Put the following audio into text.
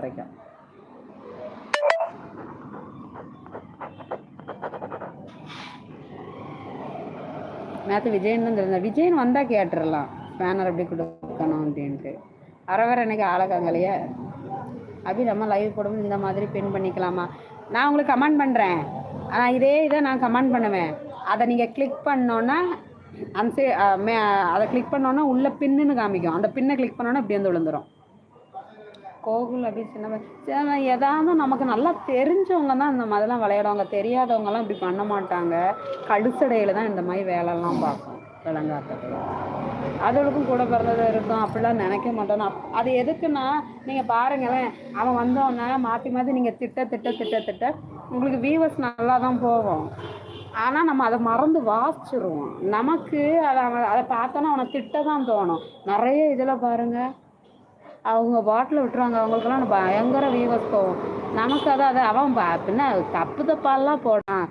வரைக்கும். நேற்று விஜயன் தான் தெரிஞ்ச விஜயன் வந்தா கேட்டுடலாம் ஸ்பேனர் எப்படி கொடுக்கணும் அப்படின்ட்டு. வேற எனக்கு ஆளக்காங்கலையே அப்படி நம்ம லைவ் போடும்போது இந்த மாதிரி பின் பண்ணிக்கலாமா? நான் உங்களுக்கு கமெண்ட் பண்ணுறேன். ஆனால் இதே இதை நான் கமெண்ட் பண்ணுவேன். அதை நீங்கள் கிளிக் பண்ணோன்னா அந்த அதை கிளிக் பண்ணோன்னா உள்ள பின்னுன்னு காமிக்கும். அந்த பின்னை கிளிக் பண்ணோன்னா இப்படி வந்து விழுந்துடும். கோகுல் அப்படி சின்ன ஏதாவது நமக்கு நல்லா தெரிஞ்சவங்க தான் இந்த மாதிரிலாம் விளையாடுவாங்க. தெரியாதவங்கலாம் இப்படி பண்ண மாட்டாங்க. கழுசடையில் தான் இந்த மாதிரி வேலைலாம் பார்க்கும். விளங்காட்டத்தில் அதோடக்கும் கூட பிறந்தது இருக்கும். அப்படிலாம் நினைக்க மாட்டோம். அது எதுக்குன்னா நீங்கள் பாருங்களேன், அவன் வந்தோடனே மாற்றி மாற்றி நீங்கள் திட்ட உங்களுக்கு வியூவர்ஸ் நல்லா தான் போகும். ஆனால் நம்ம அதை மறந்து வாசிச்சிருவோம். நமக்கு அதை பார்த்தோன்னா அவனை திட்ட தான் தோணும். நிறைய இதில் பாருங்கள் அவங்க பாட்டில் விட்டுருவாங்க. அவங்களுக்கெல்லாம் பயங்கர வியூவர்ஸ் போகும். நமக்கு அதை அவன் பின்ன தப்பு தப்பாலாம் போடான்.